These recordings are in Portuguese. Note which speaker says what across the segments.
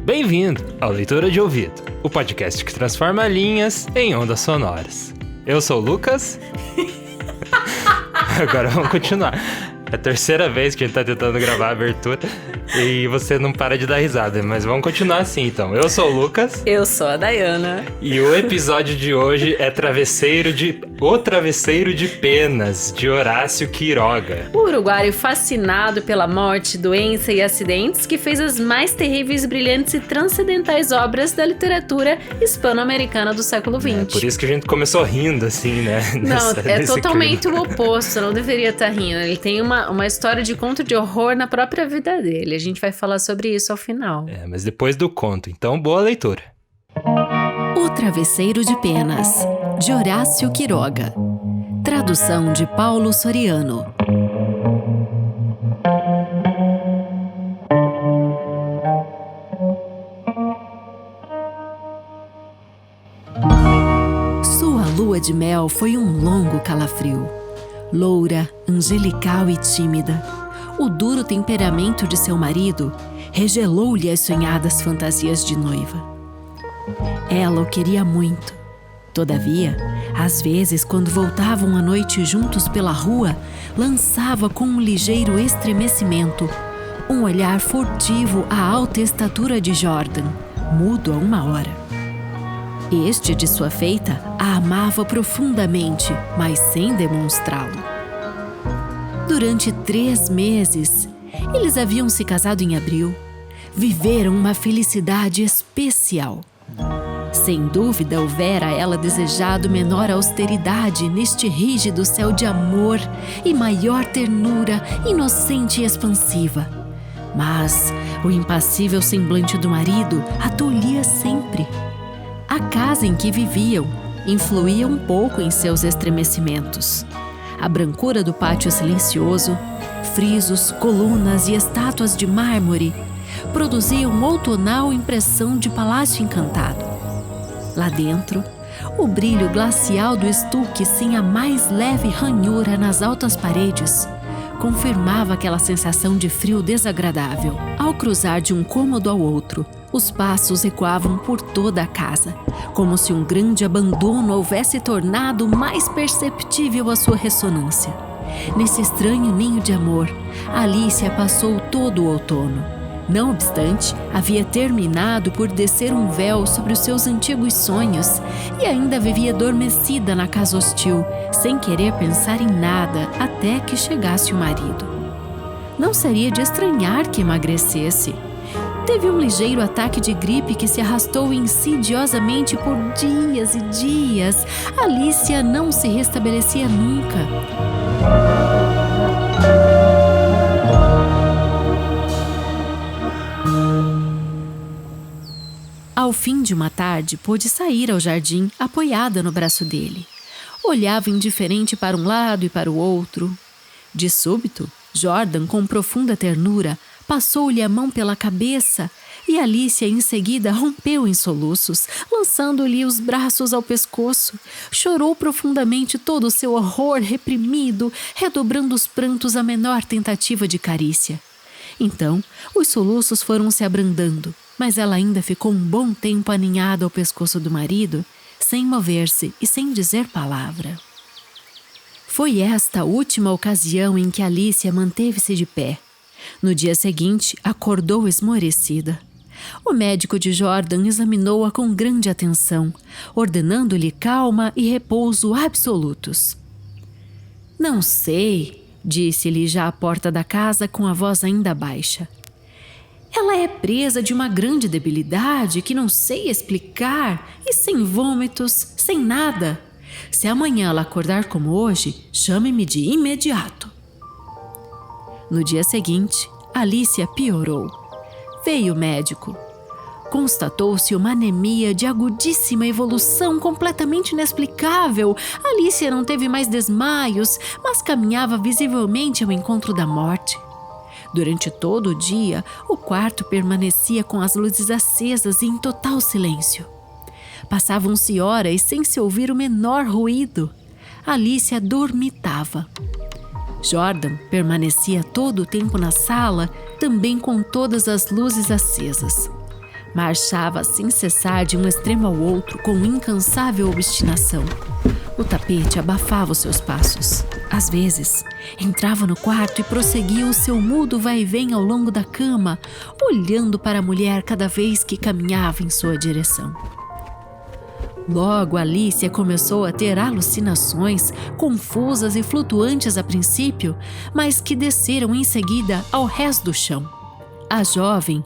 Speaker 1: Bem-vindo ao Leitura de Ouvido, o podcast que transforma linhas em ondas sonoras. Eu sou o Lucas. Agora vamos continuar. É a terceira vez que a gente tá tentando gravar a abertura e você não para de dar risada, mas vamos continuar assim então. Eu sou o Lucas.
Speaker 2: Eu sou a Dayana.
Speaker 1: E o episódio de hoje é O Travesseiro de Penas, de Horácio Quiroga.
Speaker 2: O uruguaio fascinado pela morte, doença e acidentes que fez as mais terríveis, brilhantes e transcendentais obras da literatura hispano-americana do século XX.
Speaker 1: É por isso que a gente começou rindo assim, né?
Speaker 2: Não, é totalmente
Speaker 1: clima.
Speaker 2: o oposto, você não deveria estar rindo. Ele tem uma história de conto de horror na própria vida dele. A gente vai falar sobre isso ao final.
Speaker 1: Mas depois do conto, então boa leitura.
Speaker 3: O Travesseiro de Penas, de Horácio Quiroga. Tradução de Paulo Soriano. Sua lua de mel foi um longo calafrio. Loura, angelical e tímida, o duro temperamento de seu marido regelou-lhe as sonhadas fantasias de noiva. Ela o queria muito. Todavia, às vezes, quando voltavam à noite juntos pela rua, lançava com um ligeiro estremecimento um olhar furtivo à alta estatura de Jordan, mudo há uma hora. Este, de sua feita, a amava profundamente, mas sem demonstrá-lo. Durante 3 meses, eles haviam se casado em abril. Viveram uma felicidade especial. Sem dúvida, houvera ela desejado menor austeridade neste rígido céu de amor e maior ternura, inocente e expansiva. Mas o impassível semblante do marido a tolhia sempre. A casa em que viviam influía um pouco em seus estremecimentos. A brancura do pátio silencioso, frisos, colunas e estátuas de mármore produziam outonal impressão de palácio encantado. Lá dentro, o brilho glacial do estuque sem a mais leve ranhura nas altas paredes confirmava aquela sensação de frio desagradável. Ao cruzar de um cômodo ao outro, os passos ecoavam por toda a casa, como se um grande abandono houvesse tornado mais perceptível a sua ressonância. Nesse estranho ninho de amor, Alicia passou todo o outono. Não obstante, havia terminado por descer um véu sobre os seus antigos sonhos e ainda vivia adormecida na casa hostil, sem querer pensar em nada até que chegasse o marido. Não seria de estranhar que emagrecesse. Teve um ligeiro ataque de gripe que se arrastou insidiosamente por dias e dias. Alicia não se restabelecia nunca. Ao fim de uma tarde, pôde sair ao jardim, apoiada no braço dele. Olhava indiferente para um lado e para o outro. De súbito, Jordan, com profunda ternura, passou-lhe a mão pela cabeça e Alicia em seguida rompeu em soluços, lançando-lhe os braços ao pescoço. Chorou profundamente todo o seu horror reprimido, redobrando os prantos à menor tentativa de carícia. Então, os soluços foram se abrandando, mas ela ainda ficou um bom tempo aninhada ao pescoço do marido, sem mover-se e sem dizer palavra. Foi esta a última ocasião em que Alicia manteve-se de pé. No dia seguinte, acordou esmorecida. O médico de Jordan examinou-a com grande atenção, ordenando-lhe calma e repouso absolutos. Não sei, disse-lhe já à porta da casa com a voz ainda baixa. Ela é presa de uma grande debilidade que não sei explicar e sem vômitos, sem nada. Se amanhã ela acordar como hoje, chame-me de imediato. No dia seguinte, Alicia piorou. Veio o médico. Constatou-se uma anemia de agudíssima evolução completamente inexplicável. Alicia não teve mais desmaios, mas caminhava visivelmente ao encontro da morte. Durante todo o dia, o quarto permanecia com as luzes acesas e em total silêncio. Passavam-se horas sem se ouvir o menor ruído. Alicia dormitava. Jordan permanecia todo o tempo na sala, também com todas as luzes acesas. Marchava sem cessar de um extremo ao outro com incansável obstinação. O tapete abafava os seus passos. Às vezes, entrava no quarto e prosseguia o seu mudo vai-vem ao longo da cama, olhando para a mulher cada vez que caminhava em sua direção. Logo, Alicia começou a ter alucinações, confusas e flutuantes a princípio, mas que desceram em seguida ao rés do chão. A jovem,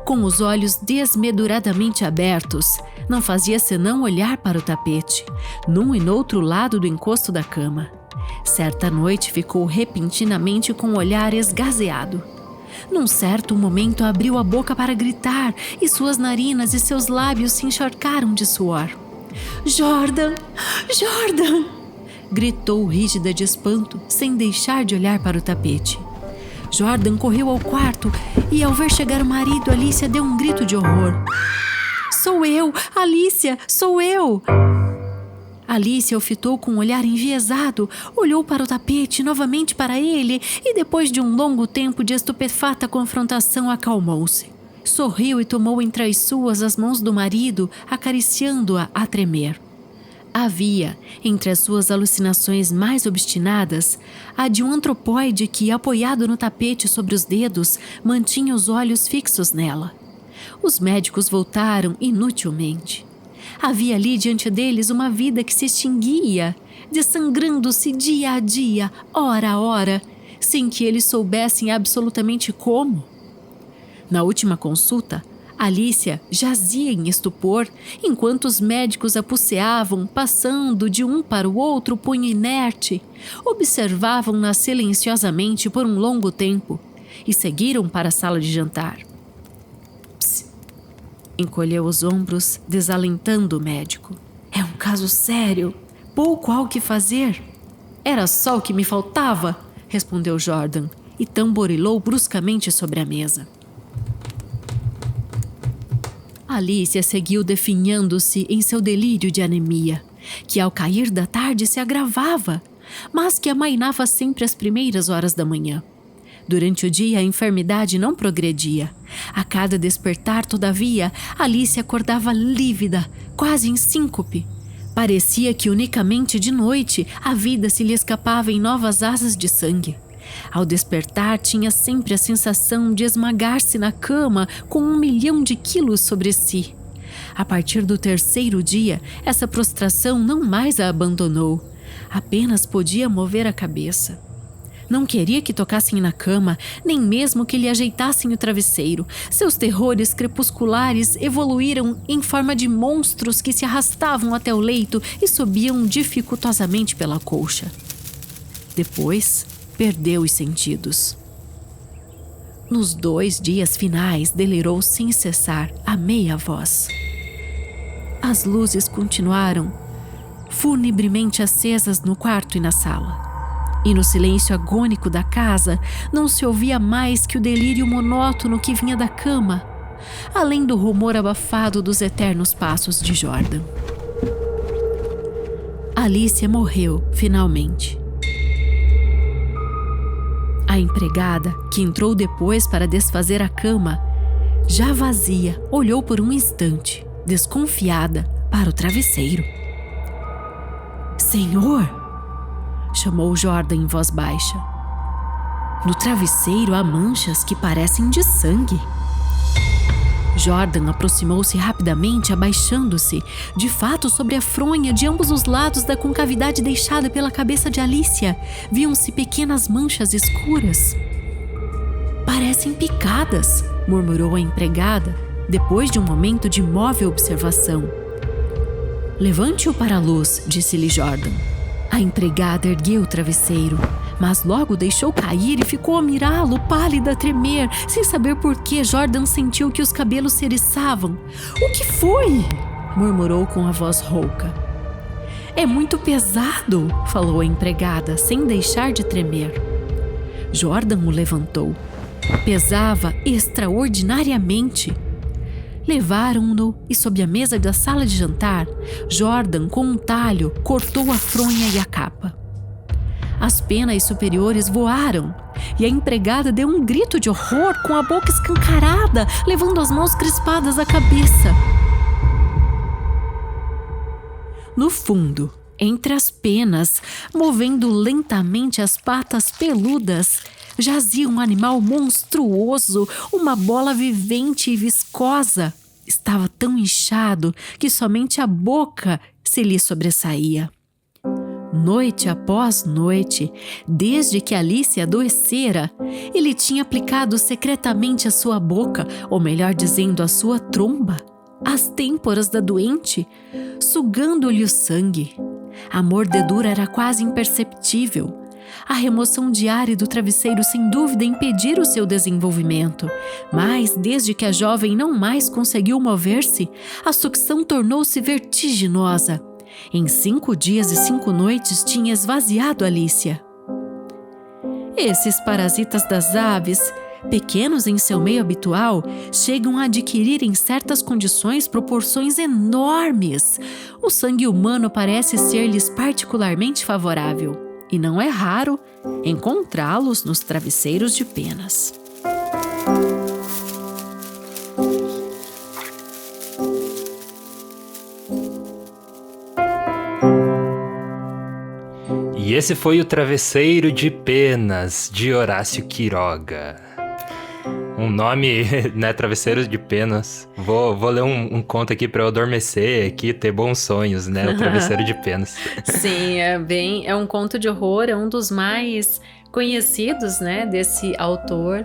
Speaker 3: com os olhos desmesuradamente abertos, não fazia senão olhar para o tapete, num e noutro lado do encosto da cama. Certa noite ficou repentinamente com o olhar esgazeado. Num certo momento abriu a boca para gritar e suas narinas e seus lábios se encharcaram de suor. "Jordan! Jordan!" gritou rígida de espanto, sem deixar de olhar para o tapete. Jordan correu ao quarto e, ao ver chegar o marido, Alicia deu um grito de horror. "Sou eu! Alicia! Sou eu!" Alicia o fitou com um olhar enviesado, olhou para o tapete, novamente para ele e, depois de um longo tempo de estupefata confrontação, acalmou-se. Sorriu e tomou entre as suas as mãos do marido, acariciando-a a tremer. Havia, entre as suas alucinações mais obstinadas, a de um antropóide que, apoiado no tapete sobre os dedos, mantinha os olhos fixos nela. Os médicos voltaram inutilmente. Havia ali diante deles uma vida que se extinguia, dessangrando-se dia a dia, hora a hora, sem que eles soubessem absolutamente como. Na última consulta, Alicia jazia em estupor, enquanto os médicos a puceavam, passando de um para o outro punho inerte, observavam-na silenciosamente por um longo tempo e seguiram para a sala de jantar. Psst! Encolheu os ombros, desalentando o médico. "É um caso sério. Pouco há o que fazer." "Era só o que me faltava", respondeu Jordan e tamborilou bruscamente sobre a mesa. Alicia seguiu definhando-se em seu delírio de anemia, que ao cair da tarde se agravava, mas que amainava sempre às primeiras horas da manhã. Durante o dia a enfermidade não progredia. A cada despertar, todavia, Alicia acordava lívida, quase em síncope. Parecia que unicamente de noite a vida se lhe escapava em novas asas de sangue. Ao despertar, tinha sempre a sensação de esmagar-se na cama com 1 milhão de quilos sobre si. A partir do 3º dia, essa prostração não mais a abandonou. Apenas podia mover a cabeça. Não queria que tocassem na cama, nem mesmo que lhe ajeitassem o travesseiro. Seus terrores crepusculares evoluíram em forma de monstros que se arrastavam até o leito e subiam dificultosamente pela colcha. Depois, perdeu os sentidos. Nos 2 dias finais, delirou sem cessar, a meia voz. As luzes continuaram funebremente acesas no quarto e na sala. E no silêncio agônico da casa, não se ouvia mais que o delírio monótono que vinha da cama, além do rumor abafado dos eternos passos de Jordan. Alicia morreu, finalmente. A empregada, que entrou depois para desfazer a cama, já vazia, olhou por um instante, desconfiada, para o travesseiro. "Senhor!" chamou Jordan em voz baixa. "No travesseiro há manchas que parecem de sangue." Jordan aproximou-se rapidamente, abaixando-se, de fato sobre a fronha de ambos os lados da concavidade deixada pela cabeça de Alicia, viam-se pequenas manchas escuras. "Parecem picadas", murmurou a empregada, depois de um momento de móvel observação. "Levante-o para a luz", disse-lhe Jordan. A empregada ergueu o travesseiro, mas logo deixou cair e ficou a mirá-lo, pálida, a tremer, sem saber por que Jordan sentiu que os cabelos se eriçavam. "O que foi?" murmurou com a voz rouca. "É muito pesado", falou a empregada, sem deixar de tremer. Jordan o levantou. Pesava extraordinariamente. Levaram-no e, sob a mesa da sala de jantar, Jordan, com um talho, cortou a fronha e a capa. As penas superiores voaram e a empregada deu um grito de horror com a boca escancarada, levando as mãos crispadas à cabeça. No fundo, entre as penas, movendo lentamente as patas peludas, jazia um animal monstruoso, uma bola vivente e viscosa. Estava tão inchado que somente a boca se lhe sobressaía. Noite após noite, desde que Alice adoecera, ele tinha aplicado secretamente a sua boca, ou melhor dizendo, a sua tromba, às têmporas da doente, sugando-lhe o sangue. A mordedura era quase imperceptível. A remoção diária do travesseiro sem dúvida impedira o seu desenvolvimento, mas desde que a jovem não mais conseguiu mover-se, a sucção tornou-se vertiginosa. Em 5 dias e 5 noites tinha esvaziado Alicia. Esses parasitas das aves, pequenos em seu meio habitual, chegam a adquirir em certas condições proporções enormes. O sangue humano parece ser-lhes particularmente favorável, e não é raro encontrá-los nos travesseiros de penas.
Speaker 1: E esse foi o Travesseiro de Penas, de Horácio Quiroga. Um nome, né, Travesseiro de Penas. Vou ler um conto aqui pra eu adormecer aqui, ter bons sonhos, né, o Travesseiro de Penas.
Speaker 2: Sim, é um conto de horror, é um dos mais conhecidos, né, desse autor.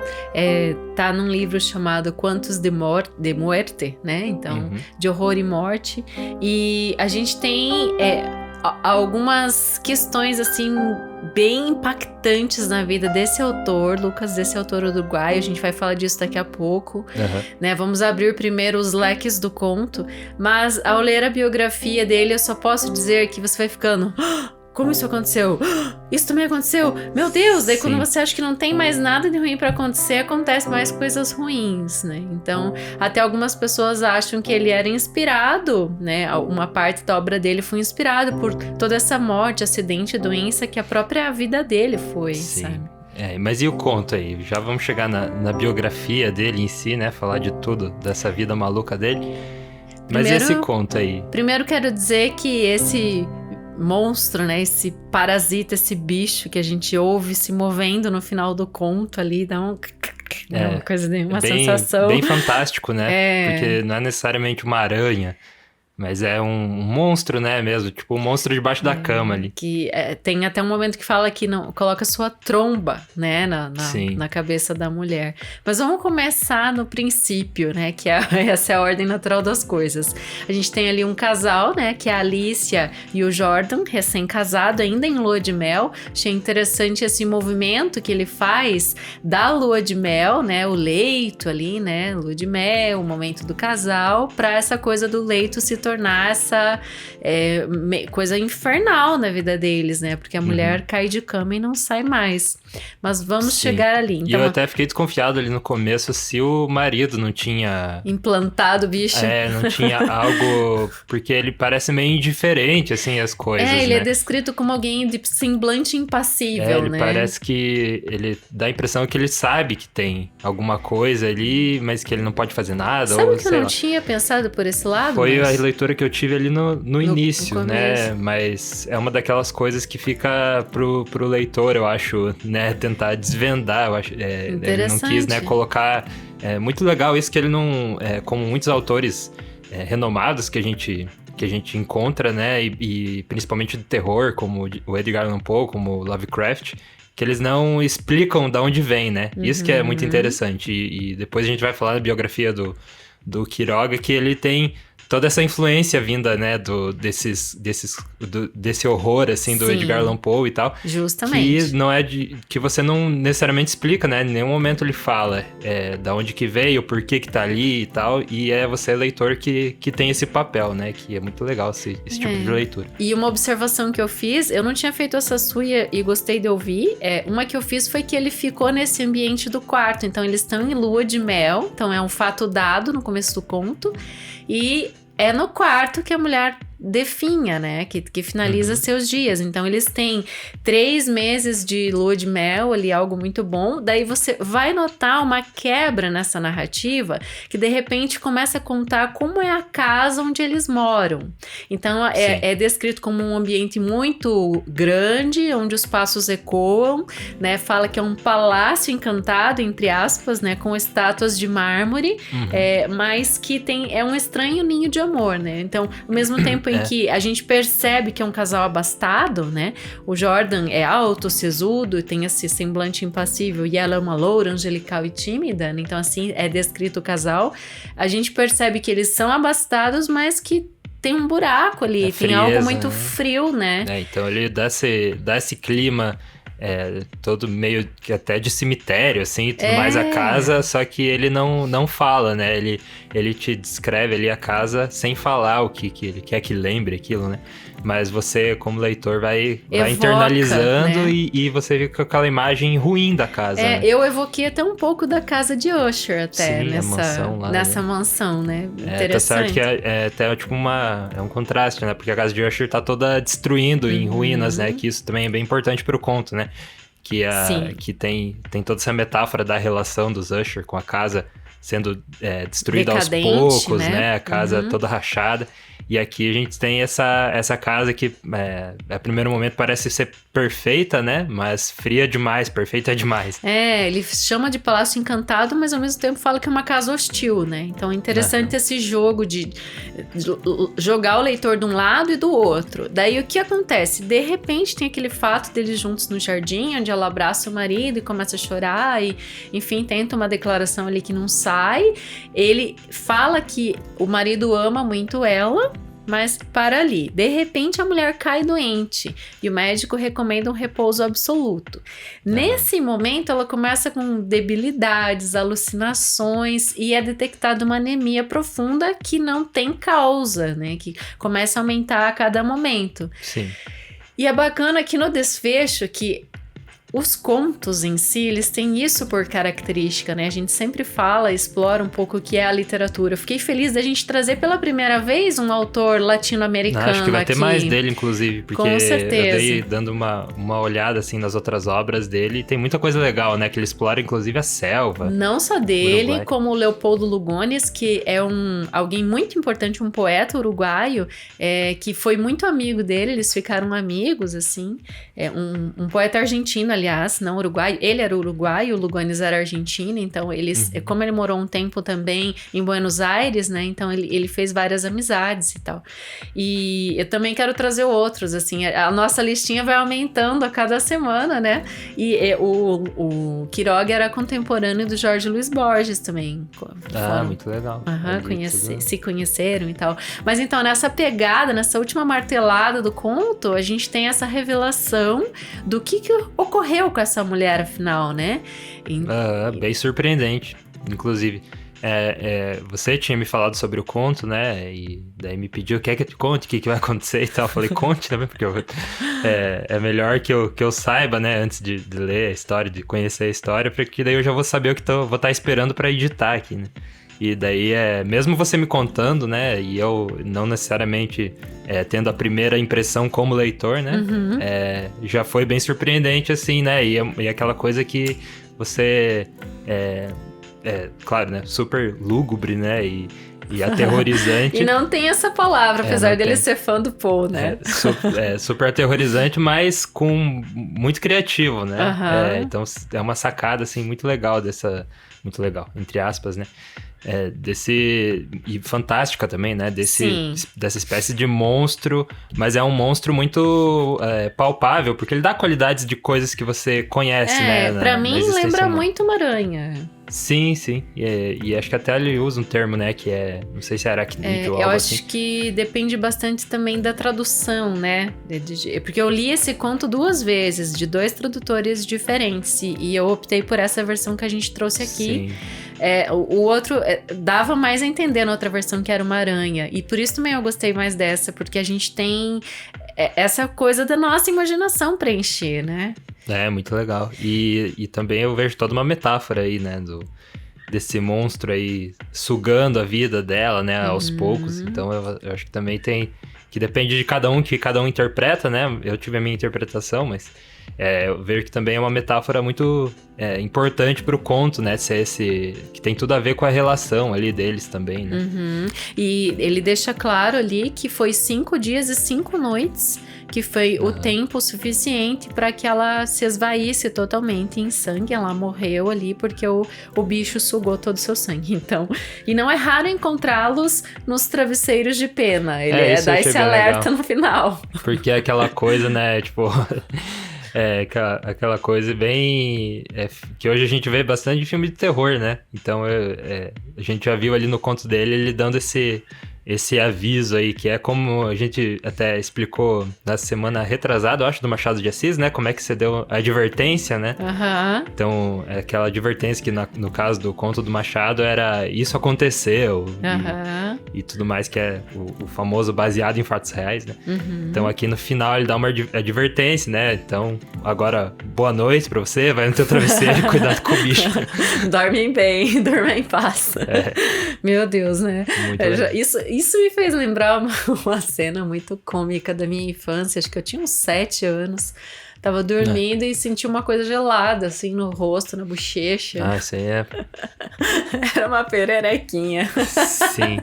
Speaker 2: Tá num livro chamado Quantos de Muerte, né, então, de horror e morte. E a gente tem algumas questões, assim, bem impactantes na vida desse autor, Lucas, desse autor uruguaio. A gente vai falar disso daqui a pouco, né? Vamos abrir primeiro os leques do conto, mas ao ler a biografia dele, eu só posso dizer que você vai ficando... Como isso aconteceu? Isso também aconteceu? Meu Deus! Daí quando você acha que não tem mais nada de ruim pra acontecer, acontece mais coisas ruins, né? Então, até algumas pessoas acham que ele era inspirado, né? Uma parte da obra dele foi inspirada por toda essa morte, acidente, doença que a própria vida dele foi, sabe?
Speaker 1: Mas e o conto aí? Já vamos chegar na biografia dele em si, né? Falar de tudo, dessa vida maluca dele. Mas e esse conto aí?
Speaker 2: Primeiro quero dizer que esse monstro, né, esse parasita, esse bicho que a gente ouve se movendo no final do conto ali, dá uma coisa, uma sensação
Speaker 1: bem fantástico, né? Porque não é necessariamente uma aranha, mas é um monstro, né, mesmo, tipo um monstro debaixo da cama ali.
Speaker 2: Que tem até um momento que fala que não coloca sua tromba, né, na cabeça da mulher. Mas vamos começar no princípio, né, que essa é a ordem natural das coisas. A gente tem ali um casal, né, que é a Alicia e o Jordan, recém-casado, ainda em lua de mel. Achei interessante esse movimento que ele faz da lua de mel, né, o leito ali, né, lua de mel, o momento do casal, pra essa coisa do leito se tornar essa coisa infernal na vida deles, né? Porque a mulher cai de cama e não sai mais. Mas vamos chegar ali. Então,
Speaker 1: e eu até fiquei desconfiado ali no começo se o marido não tinha...
Speaker 2: implantado o bicho.
Speaker 1: Não tinha algo... Porque ele parece meio indiferente, assim, as coisas,
Speaker 2: ele
Speaker 1: né?
Speaker 2: é descrito como alguém de semblante impassível,
Speaker 1: ele
Speaker 2: né?
Speaker 1: Parece que... Ele dá a impressão que ele sabe que tem alguma coisa ali, mas que ele não pode fazer nada.
Speaker 2: Sabe que eu não tinha pensado por esse lado?
Speaker 1: Foi a leitura que eu tive ali no início, né? Mas é uma daquelas coisas que fica pro leitor, eu acho, né? Tentar desvendar, eu acho. Ele não quis, né, colocar... É muito legal isso que ele não... como muitos autores renomados que a gente encontra, né? E principalmente de terror, como o Edgar Allan Poe, como o Lovecraft, que eles não explicam de onde vem, né? Isso que é muito interessante. E depois a gente vai falar da biografia do Quiroga, que ele tem toda essa influência vinda, né, desse horror, assim, do Edgar Allan Poe e tal.
Speaker 2: Justamente.
Speaker 1: Que não que você não necessariamente explica, né? Em nenhum momento ele fala da onde que veio, por que tá ali e tal. E é você, leitor, que tem esse papel, né? Que é muito legal esse tipo de leitura.
Speaker 2: E uma observação que eu fiz, eu não tinha feito essa sua e gostei de ouvir. Uma que eu fiz foi que ele ficou nesse ambiente do quarto. Então, eles estão em lua de mel. Então, é um fato dado no começo do conto. E é no quarto que a mulher definha, né? Que finaliza seus dias. Então, eles têm 3 meses de lua de mel ali, algo muito bom. Daí você vai notar uma quebra nessa narrativa que, de repente, começa a contar como é a casa onde eles moram. Então, é descrito como um ambiente muito grande, onde os passos ecoam, né? Fala que é um palácio encantado, entre aspas, né? Com estátuas de mármore, mas que é um estranho ninho de amor, né? Então, ao mesmo tempo em que a gente percebe que é um casal abastado, né? O Jordan é alto, sisudo, tem esse semblante impassível, e ela é uma loura, angelical e tímida, né? Então assim é descrito o casal. A gente percebe que eles são abastados, mas que tem um buraco ali, tem algo muito frio, né?
Speaker 1: Então ele dá esse clima todo meio que até de cemitério, assim, e tudo mais a casa, só que ele não fala, né? Ele te descreve ali a casa sem falar o que ele quer que lembre aquilo, né? Mas você, como leitor, vai internalizando, né? e você fica com aquela imagem ruim da casa. Né?
Speaker 2: Eu evoquei até um pouco da casa de Usher, até,
Speaker 1: sim,
Speaker 2: nessa mansão, né? Interessante.
Speaker 1: Tá certo que é até tipo um contraste, né? Porque a casa de Usher tá toda destruindo em ruínas, né? Que isso também é bem importante pro conto, né? Que tem toda essa metáfora da relação dos Usher com a casa sendo destruída
Speaker 2: decadente,
Speaker 1: aos poucos, né? A casa toda rachada. E aqui a gente tem essa casa que, a primeiro momento, parece ser perfeita, né? Mas fria demais, perfeita é demais.
Speaker 2: Ele chama de palácio encantado, mas ao mesmo tempo fala que é uma casa hostil, né? Então é interessante esse jogo de jogar o leitor de um lado e do outro. Daí o que acontece? De repente tem aquele fato deles juntos no jardim, onde ela abraça o marido e começa a chorar e, enfim, tenta uma declaração ali que não sai. Ele fala que o marido ama muito ela, mas para ali. De repente a mulher cai doente e o médico recomenda um repouso absoluto. Nesse momento ela começa com debilidades, alucinações e é detectada uma anemia profunda que não tem causa, né? Que começa a aumentar a cada momento.
Speaker 1: Sim.
Speaker 2: E é bacana aqui no desfecho que os contos em si, eles têm isso por característica, né? A gente sempre explora um pouco o que é a literatura. Eu fiquei feliz da gente trazer pela primeira vez um autor latino-americano.
Speaker 1: Acho que vai
Speaker 2: ter
Speaker 1: mais dele, inclusive, porque
Speaker 2: com certeza.
Speaker 1: Eu dei dando uma olhada assim nas outras obras dele, e tem muita coisa legal, né? Que ele explora, inclusive, a selva.
Speaker 2: Não só dele, como o Leopoldo Lugones, que é alguém muito importante, um poeta uruguaio, que foi muito amigo dele, eles ficaram amigos, assim. Um poeta argentino, aliás, não uruguaio. Ele era uruguaio, o Lugones era argentino, então como ele morou um tempo também em Buenos Aires, né, então ele fez várias amizades e tal. E eu também quero trazer outros, assim, a nossa listinha vai aumentando a cada semana, né, e o Quiroga era contemporâneo do Jorge Luiz Borges também.
Speaker 1: Muito legal.
Speaker 2: Se conheceram e tal. Mas então, nessa pegada, nessa última martelada do conto, a gente tem essa revelação do que ocorreu com essa mulher, afinal, né?
Speaker 1: Bem surpreendente, inclusive. Você tinha me falado sobre o conto, né? E daí me pediu, quer que eu te conte o que vai acontecer e tal. Eu falei, conte também, porque é melhor que eu saiba, né? Antes de ler a história, de conhecer a história, porque daí eu já vou saber o que vou estar esperando para editar aqui, né? E daí, mesmo você me contando, né, e eu não necessariamente tendo a primeira impressão como leitor, né, já foi bem surpreendente, assim, né, e aquela coisa que você, claro, né, super lúgubre, né, e aterrorizante.
Speaker 2: E não tem essa palavra, apesar dele ser fã do Poe, né?
Speaker 1: Super aterrorizante, mas com muito criativo, né? Então é uma sacada, assim, muito legal muito legal, entre aspas, né? E fantástica também, né? Dessa espécie de monstro, mas é um monstro muito palpável, porque ele dá qualidades de coisas que você conhece, né?
Speaker 2: Pra mim lembra muito uma aranha.
Speaker 1: Sim. E acho que até ele usa um termo, né? Que não sei se é aracnídeo ou algo assim.
Speaker 2: Eu acho que depende bastante também da tradução, né? Porque eu li esse conto 2 vezes, de 2 tradutores diferentes. E eu optei por essa versão que a gente trouxe aqui. Sim. O outro dava mais a entender na outra versão que era uma aranha. E por isso também eu gostei mais dessa, porque a gente tem essa coisa da nossa imaginação preencher, né?
Speaker 1: Muito legal. E também eu vejo toda uma metáfora aí, né? Desse monstro aí sugando a vida dela, né? Aos poucos. Então eu acho que também tem que depende de cada um, que cada um interpreta, né? Eu tive a minha interpretação, mas eu vejo que também é uma metáfora muito importante pro conto, né? Ser esse, que tem tudo a ver com a relação ali deles também, né?
Speaker 2: Uhum. E ele deixa claro ali que foi 5 dias e 5 noites, que foi o tempo suficiente para que ela se esvaísse totalmente em sangue. Ela morreu ali porque o bicho sugou todo o seu sangue. Então, e não é raro encontrá-los nos travesseiros de pena. Ele dá esse alerta no final.
Speaker 1: Porque é aquela coisa, né? Tipo... aquela coisa bem... que hoje a gente vê bastante em filme de terror, né? Então, a gente já viu ali no conto dele, ele dando esse aviso aí, que é como a gente até explicou na semana retrasada, eu acho, do Machado de Assis, né? Como é que você deu a advertência, né?
Speaker 2: Uhum.
Speaker 1: Então, aquela advertência que no caso do conto do Machado era isso aconteceu e tudo mais, que é o famoso baseado em fatos reais, né? Uhum. Então, aqui no final ele dá uma advertência, né? Então, agora, boa noite pra você, vai no teu travesseiro e cuidado com o bicho.
Speaker 2: Dormem bem, dorma em paz. Meu Deus, né? Isso me fez lembrar uma cena muito cômica da minha infância. Acho que eu tinha uns 7 anos. Tava dormindo e senti uma coisa gelada, assim, no rosto, na bochecha.
Speaker 1: Isso aí é...
Speaker 2: Era uma pererequinha.
Speaker 1: Sim.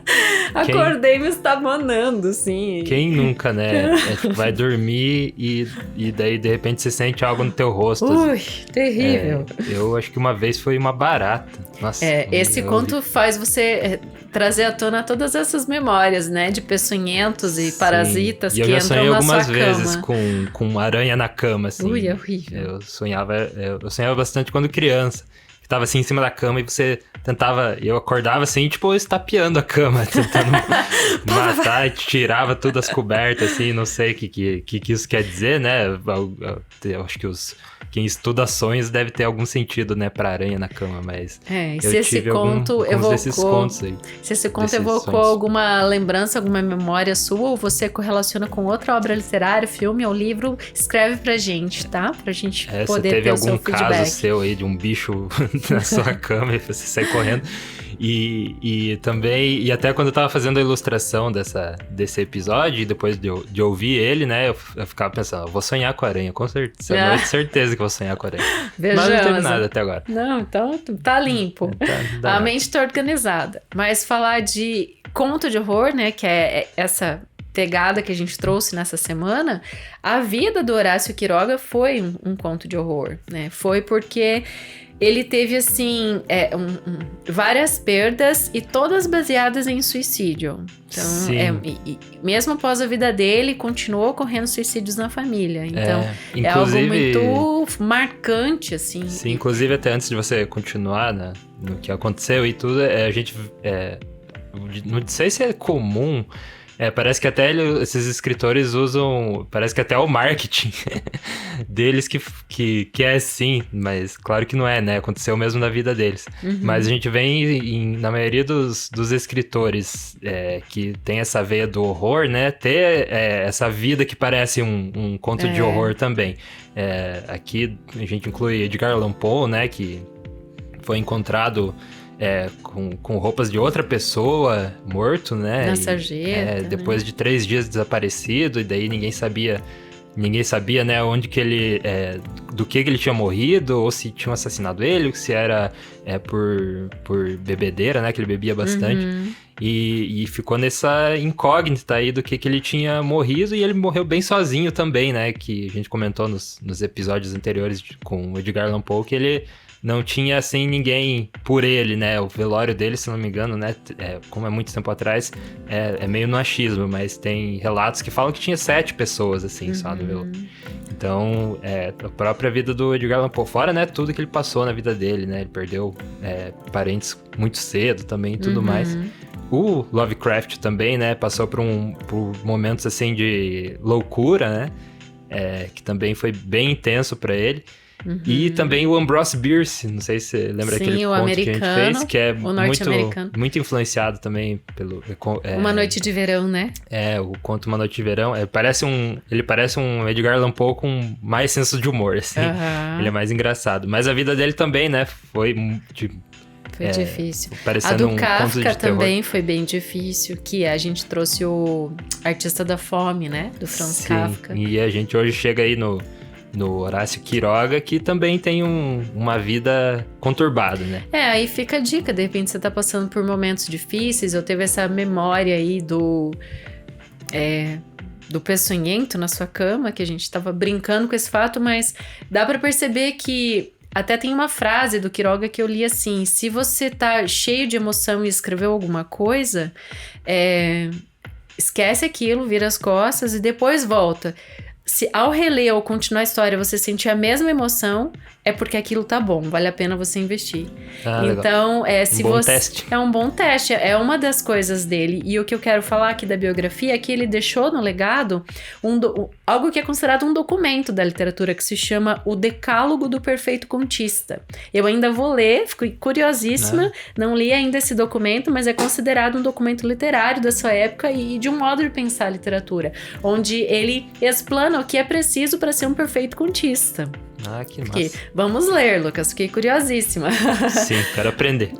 Speaker 2: Acordei me estabanando, assim.
Speaker 1: Quem nunca, né? Tipo, vai dormir e daí, de repente, você sente algo no teu rosto.
Speaker 2: Ui, terrível.
Speaker 1: Eu acho que uma vez foi uma barata. Nossa.
Speaker 2: Esse conto faz você... trazer à tona todas essas memórias, né? De peçonhentos e parasitas que entram na sua cama.
Speaker 1: E eu já sonhei algumas vezes com aranha na cama, assim.
Speaker 2: Ui, é horrível.
Speaker 1: Eu sonhava bastante quando criança. Que tava assim em cima da cama e você tentava... Eu acordava assim, tipo, estapeando a cama, tentando matar, e tirava todas as cobertas, assim. Não sei o que isso quer dizer, né? Eu acho que quem estuda sonhos deve ter algum sentido, né, pra aranha na cama, mas...
Speaker 2: se esse conto evocou... Se esse conto evocou alguma lembrança, alguma memória sua, ou você correlaciona com outra obra literária, filme ou livro, escreve pra gente, tá? Pra gente poder ter o seu feedback.
Speaker 1: Teve algum caso seu aí de um bicho na sua cama e você sai correndo... E também, e até quando eu tava fazendo a ilustração desse episódio, e depois de ouvir ele, né, eu ficava pensando, vou sonhar com a aranha, com certeza, certeza que vou sonhar com a aranha.
Speaker 2: Vejamos.
Speaker 1: Mas não teve nada até agora.
Speaker 2: Não, então tá limpo. A mente tá organizada. Mas falar de conto de horror, né, que é essa pegada que a gente trouxe nessa semana, a vida do Horácio Quiroga foi um conto de horror, né? Foi porque... ele teve, assim, várias perdas e todas baseadas em suicídio. Então, mesmo após a vida dele, continuou ocorrendo suicídios na família. Então, é algo muito marcante, assim.
Speaker 1: Sim, inclusive até antes de você continuar no que aconteceu e tudo, a gente... não sei se é comum... parece que até esses escritores usam... Parece que até o marketing deles que é assim, mas claro que não é, né? Aconteceu mesmo na vida deles. Uhum. Mas a gente vê na maioria dos escritores que tem essa veia do horror, né? Ter essa vida que parece um conto de horror também. Aqui a gente inclui Edgar Allan Poe, né? Que foi encontrado... com roupas de outra pessoa, morto, né?
Speaker 2: Na sarjeta,
Speaker 1: depois de 3 dias desaparecido, e daí ninguém sabia, né, onde que ele... do que ele tinha morrido, ou se tinham assassinado ele, ou se era por bebedeira, né? Que ele bebia bastante. Uhum. E ficou nessa incógnita aí do que ele tinha morrido, e ele morreu bem sozinho também, né? Que a gente comentou nos episódios anteriores com o Edgar Allan Poe, que ele... não tinha, assim, ninguém por ele, né? O velório dele, se não me engano, né? Como é muito tempo atrás, é meio no achismo, mas tem relatos que falam que tinha 7 pessoas, assim, só no velório. Então, a própria vida do Edgar Allan Poe, fora, né? Tudo que ele passou na vida dele, né? Ele perdeu parentes muito cedo também e tudo mais. O Lovecraft também, né? Passou por momentos, assim, de loucura, né? Que também foi bem intenso pra ele. Uhum. E também o Ambrose Bierce, não sei se você lembra aquele conto que a gente fez, que é muito influenciado também pelo...
Speaker 2: Uma Noite de Verão, né?
Speaker 1: O conto Uma Noite de Verão. Ele parece um Edgar Allan Poe com mais senso de humor, assim. Uhum. Ele é mais engraçado. Mas a vida dele também, né, foi
Speaker 2: Foi difícil.
Speaker 1: Parecendo
Speaker 2: a do Kafka também foi bem difícil, que a gente trouxe o Artista da Fome, né? Do Franz Kafka.
Speaker 1: E a gente hoje chega aí no Horácio Quiroga, que também tem uma vida conturbada, né?
Speaker 2: Aí fica a dica, de repente você tá passando por momentos difíceis, ou teve essa memória aí do peçonhento na sua cama, que a gente tava brincando com esse fato, mas dá pra perceber que até tem uma frase do Quiroga que eu li assim: se você tá cheio de emoção e escreveu alguma coisa, esquece aquilo, vira as costas e depois volta. Se ao reler ou continuar a história você sentir a mesma emoção, é porque aquilo tá bom, vale a pena você investir. Então, se
Speaker 1: teste.
Speaker 2: É um bom teste, é uma das coisas dele. E o que eu quero falar aqui da biografia é que ele deixou no legado algo que é considerado um documento da literatura, que se chama O Decálogo do Perfeito Contista. Eu ainda vou ler, fico curiosíssima, não li ainda esse documento, mas é considerado um documento literário da sua época e de um modo de pensar a literatura, onde ele explana o que é preciso para ser um perfeito contista.
Speaker 1: Que massa.
Speaker 2: Vamos ler, Lucas, fiquei curiosíssima.
Speaker 1: Sim, quero aprender.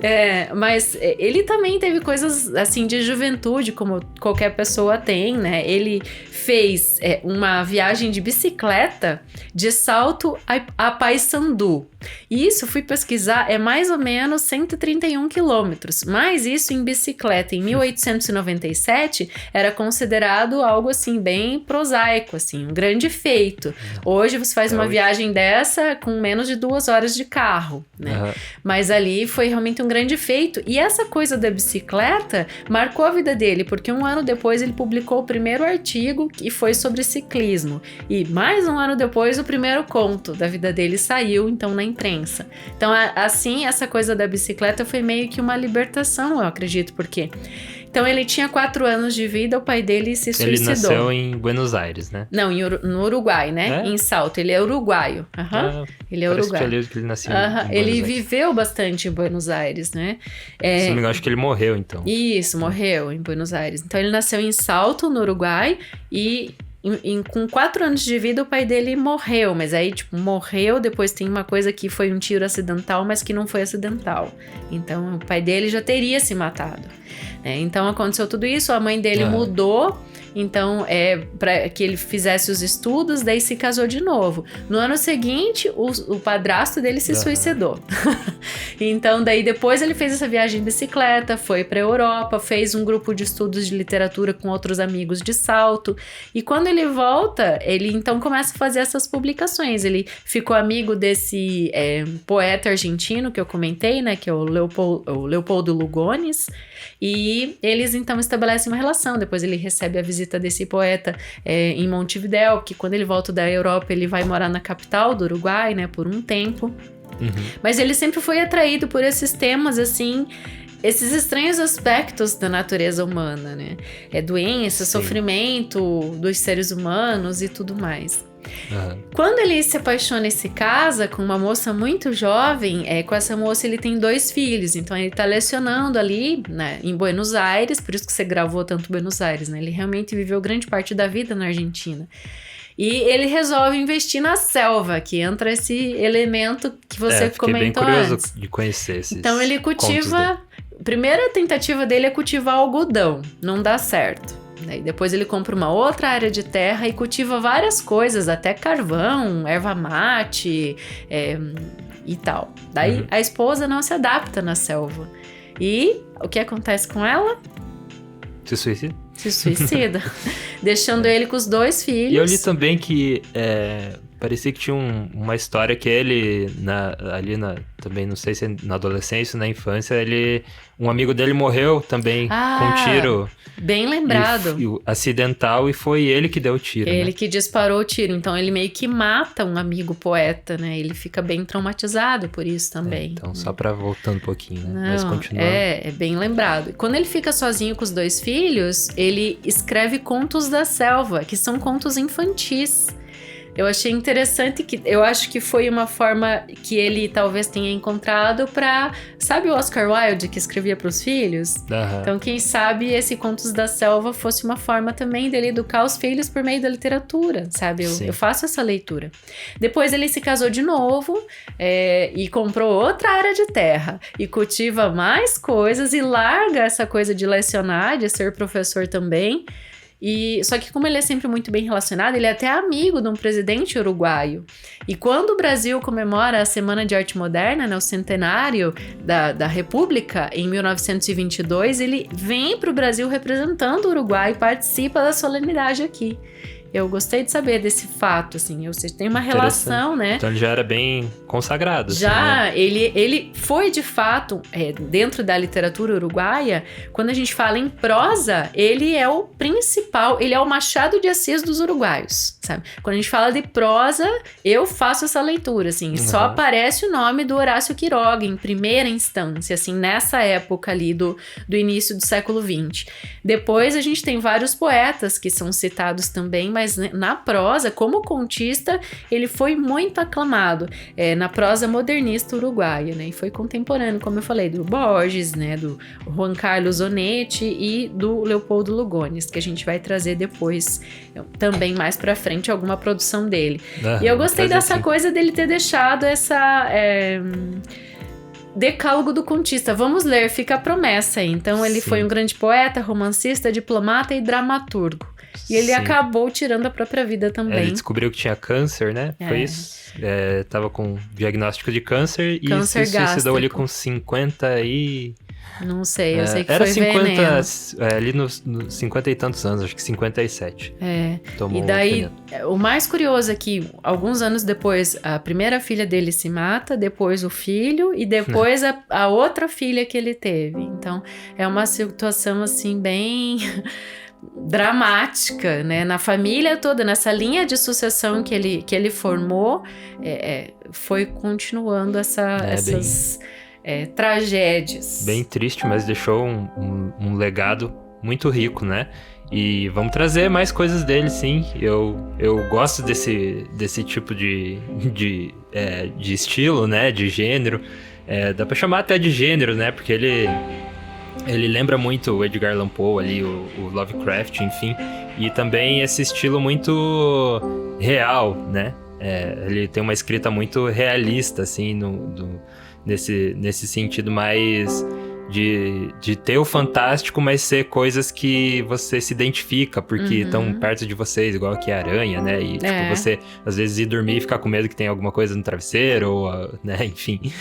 Speaker 2: Mas ele também teve coisas assim de juventude, como qualquer pessoa tem, né? Ele fez uma viagem de bicicleta de Salto a Paissandu. E isso, fui pesquisar, é mais ou menos 131 quilômetros. Mas isso em bicicleta, em 1897, era considerado algo assim bem prosaico, assim, um grande feito. Hoje você faz uma viagem dessa com menos de 2 horas de carro, né? Mas ali foi realmente um grande feito. E essa coisa da bicicleta marcou a vida dele, porque 1 ano depois ele publicou o primeiro artigo que foi sobre ciclismo. E mais 1 ano depois o primeiro conto da vida dele saiu, então, na imprensa. Então, assim, essa coisa da bicicleta foi meio que uma libertação, eu acredito, porque... Então, ele tinha 4 anos de vida, o pai dele se suicidou.
Speaker 1: Ele nasceu em Buenos Aires, né?
Speaker 2: Não, no Uruguai, né? Em Salto. Ele é uruguaio. Ele é uruguaio.
Speaker 1: Que ele nasceu em Buenos Aires.
Speaker 2: Ele viveu bastante em Buenos Aires, né?
Speaker 1: Se não me engano, acho que ele morreu, então.
Speaker 2: Isso, morreu em Buenos Aires. Então, ele nasceu em Salto, no Uruguai, e... com 4 anos de vida o pai dele morreu, mas aí morreu, depois tem uma coisa que foi um tiro acidental, mas que não foi acidental, então o pai dele já teria se matado, né? Então aconteceu tudo isso, a mãe dele mudou, então para que ele fizesse os estudos, daí se casou de novo. No ano seguinte o padrasto dele se suicidou. Então daí depois ele fez essa viagem de bicicleta, foi para Europa, fez um grupo de estudos de literatura com outros amigos de Salto, e quando ele volta, ele então começa a fazer essas publicações. Ele ficou amigo desse poeta argentino que eu comentei, né, que é o Leopoldo Lugones, e eles então estabelecem uma relação. Depois ele recebe a visita desse poeta em Montevidéu, que quando ele volta da Europa ele vai morar na capital do Uruguai, né, por um tempo. Mas ele sempre foi atraído por esses temas, assim, esses estranhos aspectos da natureza humana, né? Doença, sofrimento dos seres humanos e tudo mais. Quando ele se apaixona e se casa com uma moça muito jovem, com essa moça ele tem 2 filhos, então ele tá lecionando ali, né, em Buenos Aires, por isso que você gravou tanto Buenos Aires, né? Ele realmente viveu grande parte da vida na Argentina. E ele resolve investir na selva, que entra esse elemento que você comentou antes. Fiquei bem curioso
Speaker 1: de conhecer esses.
Speaker 2: Então ele cultiva... A primeira tentativa dele é cultivar algodão, não dá certo. Daí depois ele compra uma outra área de terra e cultiva várias coisas, até carvão, erva mate e tal. Daí a esposa não se adapta na selva. E o que acontece com ela?
Speaker 1: Se suicida?
Speaker 2: Se suicida, deixando ele com os 2 filhos.
Speaker 1: E eu li também que parecia que tinha uma história que ele, também não sei se na adolescência ou na infância, um amigo dele morreu também com um tiro.
Speaker 2: Bem lembrado.
Speaker 1: Acidental, e foi ele que deu o tiro.
Speaker 2: Ele que disparou o tiro, então ele meio que mata um amigo poeta, né? Ele fica bem traumatizado por isso também.
Speaker 1: Então, só pra voltando um pouquinho, né? Mas continuando.
Speaker 2: É bem lembrado. E quando ele fica sozinho com os 2 filhos, ele escreve Contos da Selva, que são contos infantis. Eu achei interessante que eu acho que foi uma forma que ele talvez tenha encontrado pra... Sabe o Oscar Wilde que escrevia pros filhos? Então, quem sabe esse Contos da Selva fosse uma forma também dele educar os filhos por meio da literatura, sabe? Eu faço essa leitura. Depois ele se casou de novo e comprou outra área de terra e cultiva mais coisas e larga essa coisa de lecionar, de ser professor também. Só que como ele é sempre muito bem relacionado, ele é até amigo de um presidente uruguaio. E quando o Brasil comemora a Semana de Arte Moderna, né, o centenário da República, em 1922, ele vem para o Brasil representando o Uruguai e participa da solenidade aqui. Eu gostei de saber desse fato, assim, ou seja, tem uma relação, né?
Speaker 1: Então ele já era bem consagrado.
Speaker 2: Já,
Speaker 1: assim, né?
Speaker 2: ele foi de fato, dentro da literatura uruguaia, quando a gente fala em prosa, ele é o principal, ele é o Machado de Assis dos uruguaios, sabe? Quando a gente fala de prosa, eu faço essa leitura, assim, só aparece o nome do Horácio Quiroga em primeira instância, assim, nessa época ali do início do século XX. Depois a gente tem vários poetas que são citados também, mas na prosa, como contista, ele foi muito aclamado na prosa modernista uruguaia, né? E foi contemporâneo, como eu falei, do Borges, né? Do Juan Carlos Onetti e do Leopoldo Lugones, que a gente vai trazer depois, também mais pra frente, alguma produção dele. E eu gostei dessa coisa dele ter deixado essa... Decálogo do contista. Vamos ler, fica a promessa aí. Então ele foi um grande poeta, romancista, diplomata e dramaturgo. E ele acabou tirando a própria vida também.
Speaker 1: Ele descobriu que tinha câncer, né? Foi isso. Tava com diagnóstico de câncer e se suicidou ali com 50 e...
Speaker 2: Não sei, eu sei que
Speaker 1: era
Speaker 2: foi
Speaker 1: 50,
Speaker 2: veneno.
Speaker 1: Ali nos 50 e tantos anos, acho que 57.
Speaker 2: E daí, o mais curioso é que alguns anos depois, a primeira filha dele se mata, depois o filho e depois a outra filha que ele teve. Então, é uma situação assim bem... dramática, né? Na família toda, nessa linha de sucessão que ele formou, foi continuando essas tragédias.
Speaker 1: Bem triste, mas deixou um legado muito rico, né? E vamos trazer mais coisas dele, sim. Eu gosto desse tipo de estilo, né? De gênero. Dá pra chamar até de gênero, né? Porque ele lembra muito o Edgar Allan Poe ali, o Lovecraft, enfim. E também esse estilo muito real, né? Ele tem uma escrita muito realista, assim, nesse sentido mais de ter o fantástico, mas ser coisas que você se identifica, porque estão perto de vocês, igual aqui a aranha, né? E tipo, você às vezes ir dormir e ficar com medo que tem alguma coisa no travesseiro, ou, né? Enfim.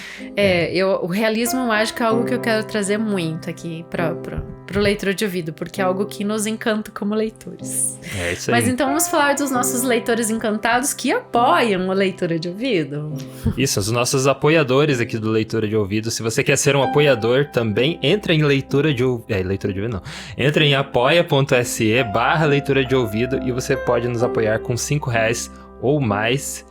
Speaker 2: O realismo mágico é algo que eu quero trazer muito aqui pro leitor de ouvido, porque é algo que nos encanta como leitores.
Speaker 1: É isso aí.
Speaker 2: Mas então vamos falar dos nossos leitores encantados que apoiam a leitura de ouvido.
Speaker 1: Isso, os nossos apoiadores aqui do Leitura de Ouvido. Se você quer ser um apoiador também, entra em leitura de ouvido não. Entra em apoia.se/leitura de ouvido e você pode nos apoiar com R$5 ou mais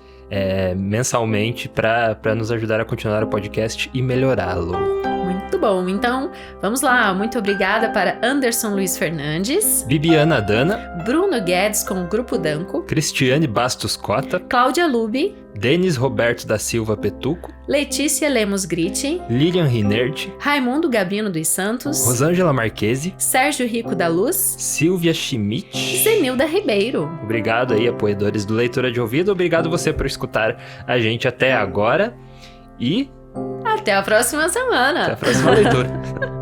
Speaker 1: mensalmente para nos ajudar a continuar o podcast e melhorá-lo.
Speaker 2: Muito bom, então vamos lá. Muito obrigada para Anderson Luiz Fernandes,
Speaker 1: Bibiana Dana,
Speaker 2: Bruno Guedes com o Grupo Danco,
Speaker 1: Cristiane Bastos Cota,
Speaker 2: Cláudia Lubi,
Speaker 1: Denis Roberto da Silva Petuco,
Speaker 2: Letícia Lemos Gritti,
Speaker 1: Lilian Rinert,
Speaker 2: Raimundo Gabino dos Santos,
Speaker 1: Rosângela Marquesi,
Speaker 2: Sérgio Rico da Luz,
Speaker 1: Silvia Schmidt,
Speaker 2: Zenilda Ribeiro.
Speaker 1: Obrigado aí, apoiadores do Leitura de Ouvido. Obrigado você por escutar a gente até agora e
Speaker 2: até a próxima semana.
Speaker 1: até a próxima leitura.